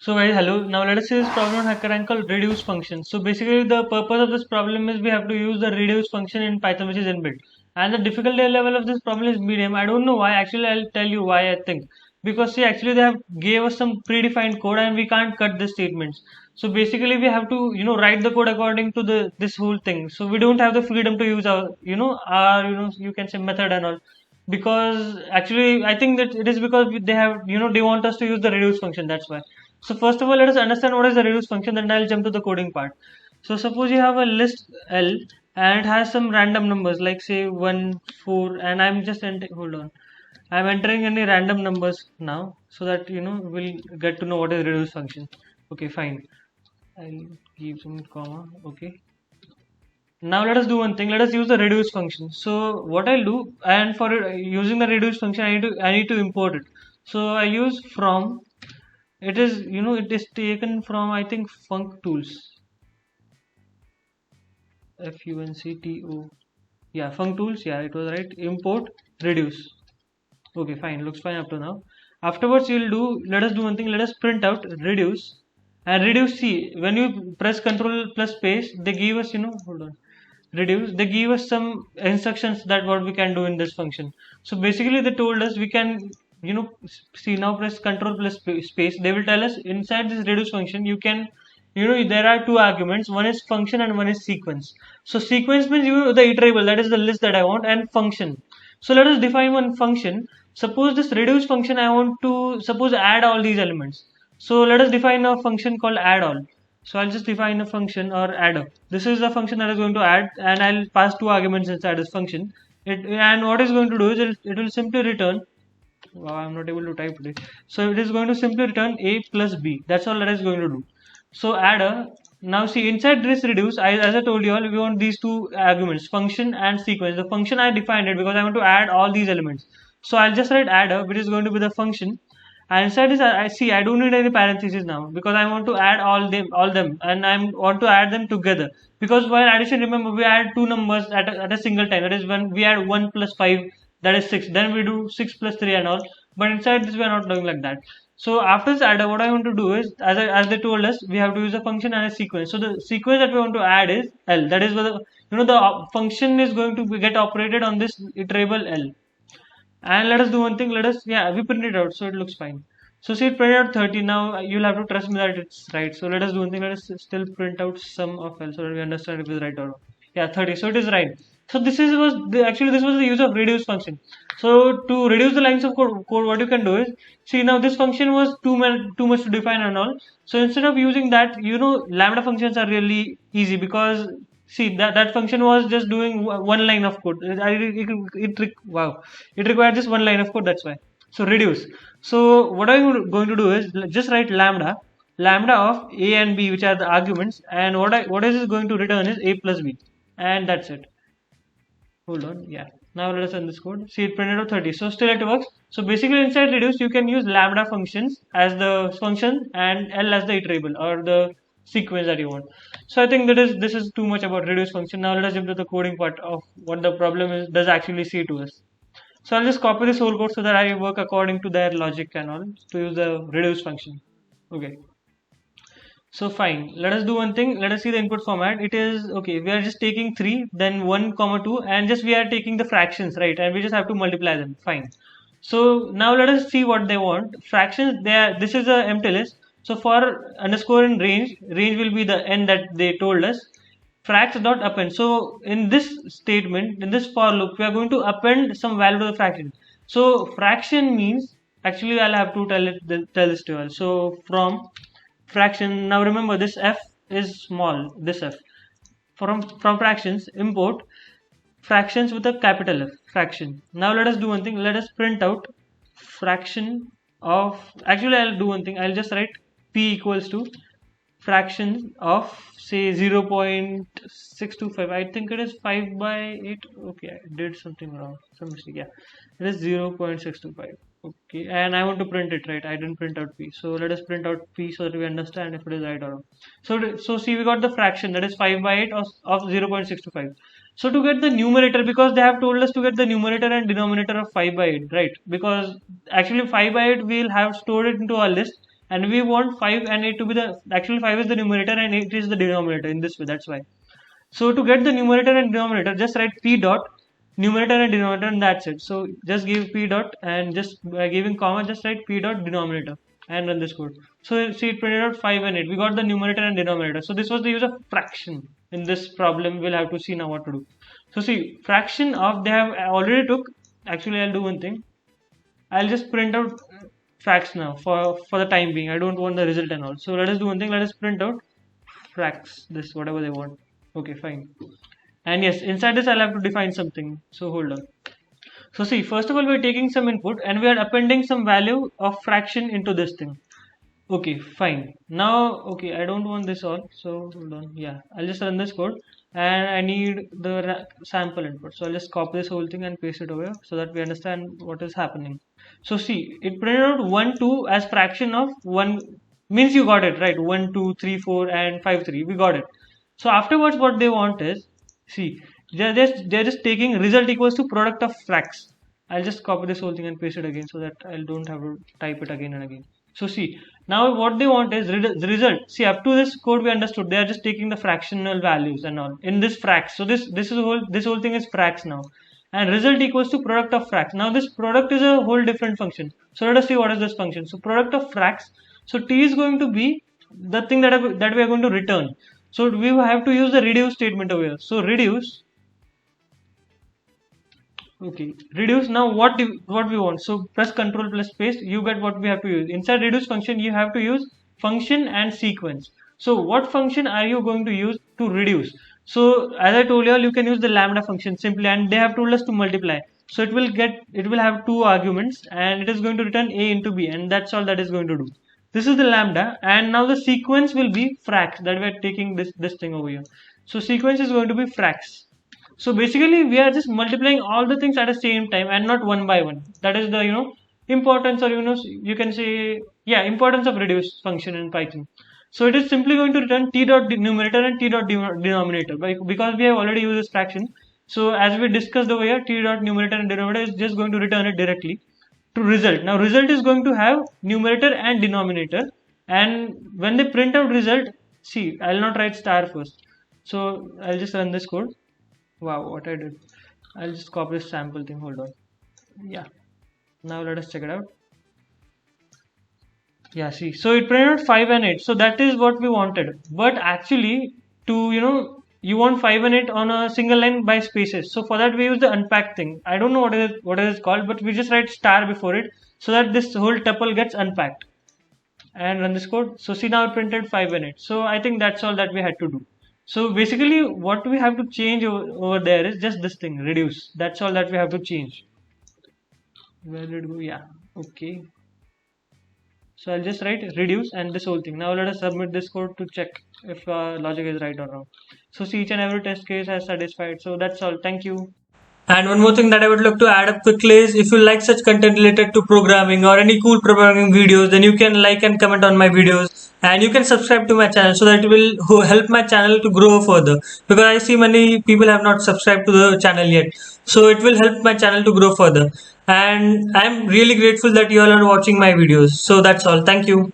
So guys, hello. Now let us see this problem on HackerRank called reduce function. So basically the purpose of this problem is we have to use the reduce function in Python, which is inbuilt. And the difficulty level of this problem is medium. I don't know why. Actually, I'll tell you why I think. Because see, actually they have gave us some predefined code and we can't cut the statements. So basically we have to, write the code according to the this whole thing. So we don't have the freedom to use our, you can say method and all. Because actually I think that it is because they have, they want us to use the reduce function. That's why. So first of all, let us understand what is the reduce function, then I'll jump to the coding part. So suppose you have a list L and it has some random numbers like say 1, 4, and I'm just entering, hold on. I'm entering any random numbers now so that we'll get to know what is reduce function. Okay, fine. I'll give some comma. Okay. Now let us do one thing. Let us use the reduce function. So what I'll do, and for using the reduce function, I need to import it. So I use from. It is taken from I think Func Tools. F-U-N-C-T-O. Yeah, Func Tools. Yeah, it was right. Import reduce. Okay, fine. Looks fine up to now. Afterwards, let us do one thing. Let us print out reduce and reduce. See, when you press Control plus space, they give us, hold on, reduce. They give us some instructions that what we can do in this function. So basically, they told us we can, see now press Control plus space. They will tell us inside this reduce function you can, there are two arguments. One is function and one is sequence. So sequence means the iterable, that is the list that I want, and function. So let us define one function. Suppose this reduce function I want to suppose add all these elements. So let us define a function called add all. So I'll just define a function or adder. This is the function that is going to add, and I'll pass two arguments inside this function. And what it's going to do is it will simply return. Wow, I'm not able to type today. So it is going to simply return a plus b. That's all that is going to do. So adder. Now see inside this reduce, as I told you all, we want these two arguments, function and sequence. The function I defined it because I want to add all these elements. So I'll just write adder, which is going to be the function. And inside this, I see I don't need any parentheses now because I want to add all them, and I want to add them together. Because while addition, remember we add two numbers at a single time. That is when we add 1 plus 5, that is 6. Then we do 6 plus 3 and all. But inside this, we are not doing like that. So after this adder, what I want to do is, as they told us, we have to use a function and a sequence. So the sequence that we want to add is L. That is whether the function is going to get operated on this iterable L. And let us do one thing. We print it out so it looks fine. So see it printed out 30. Now you'll have to trust me that it's right. So let us do one thing. Let us still print out sum of L so that we understand if it's right or not. Yeah, 30. So it is right. So actually this was the use of reduce function. So to reduce the lines of code, what you can do is, see now this function was too much to define and all. So instead of using that, lambda functions are really easy because see that function was just doing one line of code. Wow, it required just one line of code. That's why. So reduce. So what I'm going to do is just write lambda of a and b, which are the arguments, and what is going to return is a plus b, and that's it. Hold on, yeah. Now let us run this code. See it printed out 30. So still it works. So basically inside reduce you can use lambda functions as the function and L as the iterable or the sequence that you want. So I think this is too much about reduce function. Now let us jump to the coding part of what the problem is does actually say to us. So I'll just copy this whole code so that I work according to their logic and all to use the reduce function. Okay. So fine, let us do one thing. Let us see the input format. It is okay. We are just taking 3, then 1 comma 2, and just we are taking the fractions, right? And we just have to multiply them. Fine. So now let us see what they want. Fractions. This is a empty list. So for underscore in range will be the n that they told us. Fracs dot append. So in this statement, in this for loop, we are going to append some value to the fraction. So fraction means actually I'll have to tell this to you all. So from fraction, now remember this f is small, this f. From fractions import fractions with a capital F, fraction. Now let us do one thing. Let us print out fraction of, actually I'll do one thing. I'll just write p equals to fraction of say 0.625. I think it is 5 by 8. Okay, I did something wrong, some mistake. Yeah, it is 0.625. Okay, and I want to print it, right? I didn't print out p. So let us print out p so that we understand if it is right or wrong. So see, we got the fraction that is 5 by 8 of 0.625. So to get the numerator, because they have told us to get the numerator and denominator of 5 by 8, right? Because actually 5 by 8 we'll have stored it into our list, and we want 5 and 8 to be the, actually 5 is the numerator and 8 is the denominator in this way, that's why. So to get the numerator and denominator, just write p dot numerator and denominator, and that's it. So just give p dot, and just by giving comma, just write p dot denominator and run this code. So see, it printed out 5 and 8. We got the numerator and denominator. So this was the use of fraction in this problem. We'll have to see now what to do. So see, fraction of, they have already took. Actually, I'll do one thing. I'll just print out fracs now for the time being. I don't want the result and all. So let us do one thing. Let us print out fracs, this whatever they want. Okay, fine. And yes, inside this I'll have to define something. So hold on. So see, first of all, we're taking some input and we are appending some value of fraction into this thing. Okay, fine. Now, okay, I don't want this all. So hold on. Yeah, I'll just run this code, and I need the sample input. So I'll just copy this whole thing and paste it over here so that we understand what is happening. So see, it printed out 1, 2 as fraction of 1, means you got it, right? 1, 2, 3, 4 and 5, 3. We got it. So afterwards, what they want is, see, they're just taking result equals to product of fracs. I'll just copy this whole thing and paste it again so that I don't have to type it again and again. So see, now what they want is the result. See, up to this code we understood, they are just taking the fractional values and all in this fracs. So this whole thing is fracs now, and result equals to product of fracs. Now this product is a whole different function. So let us see what is this function. So product of fracs. So t is going to be the thing that we are going to return. So we have to use the reduce statement over here. So reduce. Okay, reduce. Now what we want. So press Ctrl plus paste. You get what we have to use. Inside reduce function, you have to use function and sequence. So what function are you going to use to reduce? So as I told you, you can use the lambda function simply, and they have told us to multiply. So it will have 2 arguments, and it is going to return a into b, and that's all that is going to do. This is the lambda, and now the sequence will be fracs, that we are taking this thing over here. So sequence is going to be fracs. So basically we are just multiplying all the things at the same time and not one by one. That is the importance, or you can say, yeah, importance of reduce function in Python. So it is simply going to return t dot numerator and t dot denominator, because we have already used this fraction. So as we discussed over here, t dot numerator and denominator is just going to return it directly to result. Now result is going to have numerator and denominator, and when they print out result, see, I'll not write star first. So I'll just run this code. Wow, what I did. I'll just copy this sample thing. Hold on. Yeah. Now let us check it out. Yeah, see. So it printed 5 and 8. So that is what we wanted. But actually, to you want 5 and 8 on a single line by spaces. So for that we use the unpack thing. I don't know what it is called, but we just write star before it so that this whole tuple gets unpacked. And run this code. So see, now it printed 5 and 8. So I think that's all that we had to do. So basically what we have to change over there is just this thing, reduce. That's all that we have to change. Where did it go? Yeah, okay. So I'll just write reduce and this whole thing. Now let us submit this code to check if logic is right or wrong. So see, each and every test case has satisfied. So that's all. Thank you. And one more thing that I would like to add up quickly is, if you like such content related to programming or any cool programming videos, then you can like and comment on my videos, and you can subscribe to my channel so that it will help my channel to grow further, because I see many people have not subscribed to the channel yet. So it will help my channel to grow further, and I'm really grateful that you all are watching my videos. So that's all. Thank you.